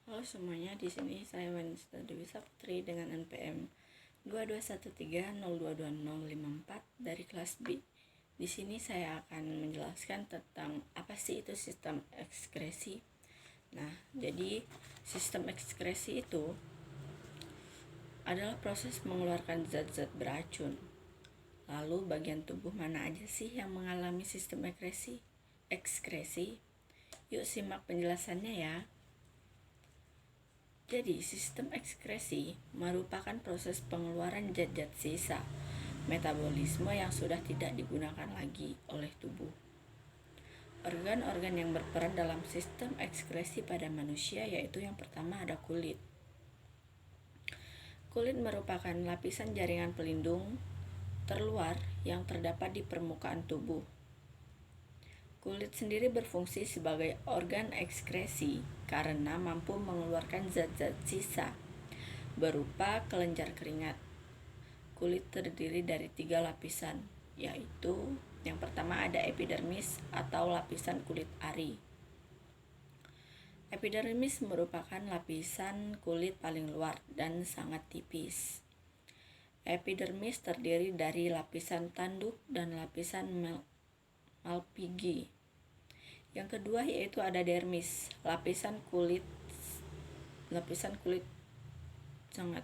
Halo semuanya, di sini saya Wednesday Dewi Saputri dengan NPM 2213022054 dari kelas B. Di sini saya akan menjelaskan tentang apa sih itu sistem ekskresi. Nah, jadi sistem ekskresi itu adalah proses mengeluarkan zat-zat beracun. Lalu bagian tubuh mana aja sih yang mengalami sistem ekskresi? Yuk simak penjelasannya ya. Jadi, sistem ekskresi merupakan proses pengeluaran zat-zat sisa metabolisme yang sudah tidak digunakan lagi oleh tubuh. Organ-organ yang berperan dalam sistem ekskresi pada manusia yaitu yang pertama ada kulit. Kulit merupakan lapisan jaringan pelindung terluar yang terdapat di permukaan tubuh. Kulit sendiri berfungsi sebagai organ ekskresi karena mampu mengeluarkan zat-zat sisa berupa kelenjar keringat. Kulit terdiri dari 3 lapisan, yaitu yang pertama ada epidermis atau lapisan kulit ari. Epidermis merupakan lapisan kulit paling luar dan sangat tipis. Epidermis terdiri dari lapisan tanduk dan lapisan malpighi. Yang kedua yaitu ada dermis, lapisan kulit sangat.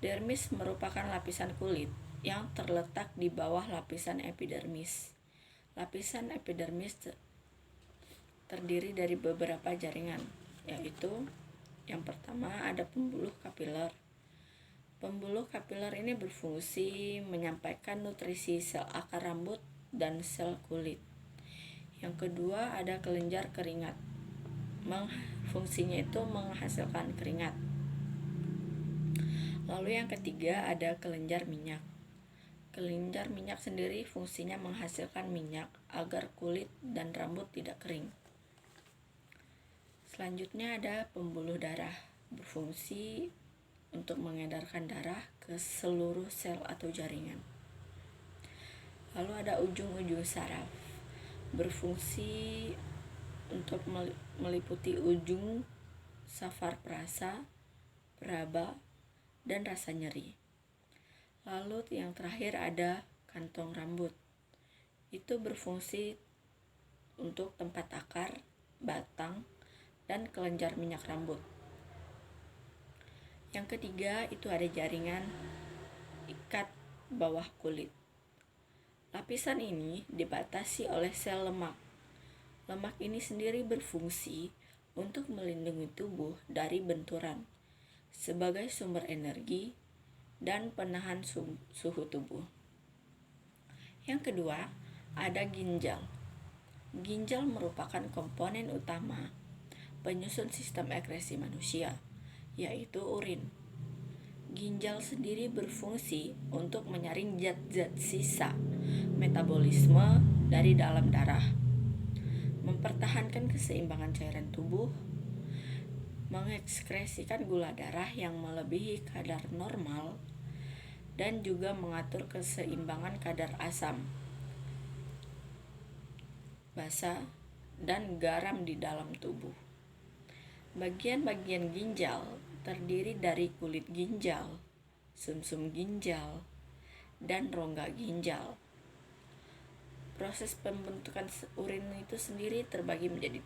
Dermis merupakan lapisan kulit yang terletak di bawah lapisan epidermis. Lapisan epidermis terdiri dari beberapa jaringan, yaitu yang pertama ada pembuluh kapiler. Pembuluh kapiler ini berfungsi menyampaikan nutrisi sel akar rambut dan sel kulit. Yang kedua ada kelenjar keringat. Fungsinya itu menghasilkan keringat. Lalu yang ketiga ada kelenjar minyak. Kelenjar minyak sendiri fungsinya menghasilkan minyak agar kulit dan rambut tidak kering. Selanjutnya ada pembuluh darah. Berfungsi untuk mengedarkan darah ke seluruh sel atau jaringan. Lalu ada ujung-ujung saraf. Berfungsi untuk meliputi ujung safar perasa, peraba, dan rasa nyeri. Lalu yang terakhir ada kantong rambut. Itu berfungsi untuk tempat akar, batang, dan kelenjar minyak rambut. Yang ketiga itu ada jaringan ikat bawah kulit. Lapisan ini dibatasi oleh sel lemak. Lemak ini sendiri berfungsi untuk melindungi tubuh dari benturan sebagai sumber energi dan penahan suhu tubuh. Yang kedua, ada ginjal. Ginjal merupakan komponen utama penyusun sistem ekskresi manusia, yaitu urin. Ginjal sendiri berfungsi untuk menyaring zat-zat sisa metabolisme dari dalam darah, mempertahankan keseimbangan cairan tubuh, mengekskresikan gula darah yang melebihi kadar normal, dan juga mengatur keseimbangan kadar asam, basa, dan garam di dalam tubuh. Bagian-bagian ginjal terdiri dari kulit ginjal, sumsum ginjal, dan rongga ginjal. Proses pembentukan urin itu sendiri terbagi menjadi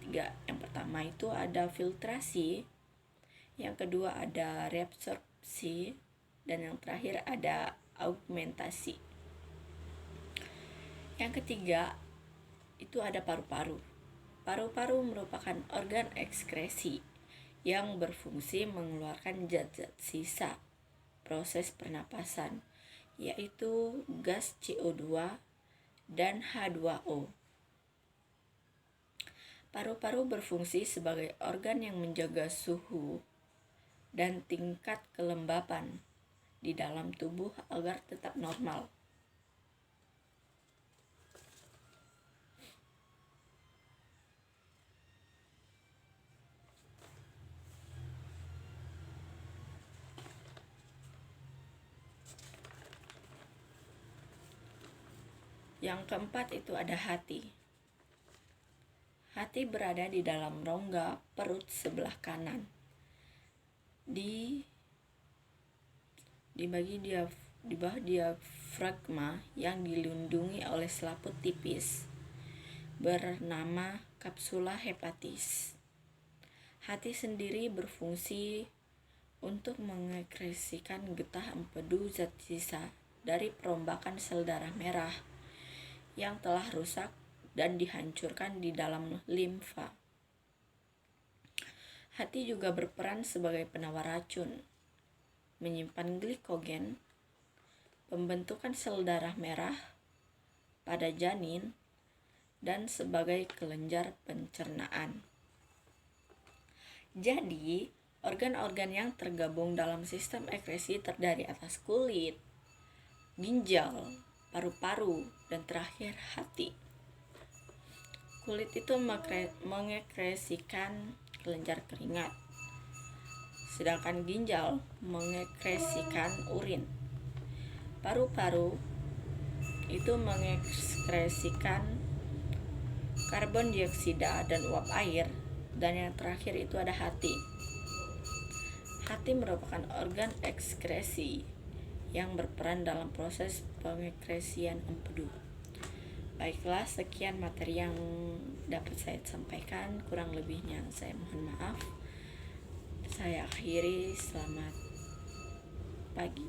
3. Yang pertama itu ada filtrasi, yang kedua ada reabsorpsi, dan yang terakhir ada augmentasi. Yang ketiga itu ada paru-paru. Paru-paru merupakan organ ekskresi yang berfungsi mengeluarkan zat-zat sisa proses pernapasan, yaitu gas CO2 dan H2O. Paru-paru berfungsi sebagai organ yang menjaga suhu dan tingkat kelembapan di dalam tubuh agar tetap normal. Yang keempat itu ada hati. Hati berada di dalam rongga perut sebelah kanan, di bawah diafragma yang dilindungi oleh selaput tipis bernama kapsula hepatis. Hati sendiri berfungsi untuk mengekskresikan getah empedu zat sisa dari perombakan sel darah merah yang telah rusak dan dihancurkan di dalam limfa. Hati juga berperan sebagai penawar racun, menyimpan glikogen, pembentukan sel darah merah pada janin, dan sebagai kelenjar pencernaan. Jadi, organ-organ yang tergabung dalam sistem ekskresi terdiri atas kulit, ginjal, paru-paru, dan terakhir hati. Kulit itu mengekskresikan kelenjar keringat, sedangkan ginjal mengekskresikan urin. Paru-paru itu mengekskresikan karbon dioksida dan uap air, dan yang terakhir itu ada hati. Hati merupakan organ ekskresi yang berperan dalam proses pengekskresian empedu. Baiklah, sekian materi yang dapat saya sampaikan, kurang lebihnya saya mohon maaf. Saya akhiri, selamat pagi.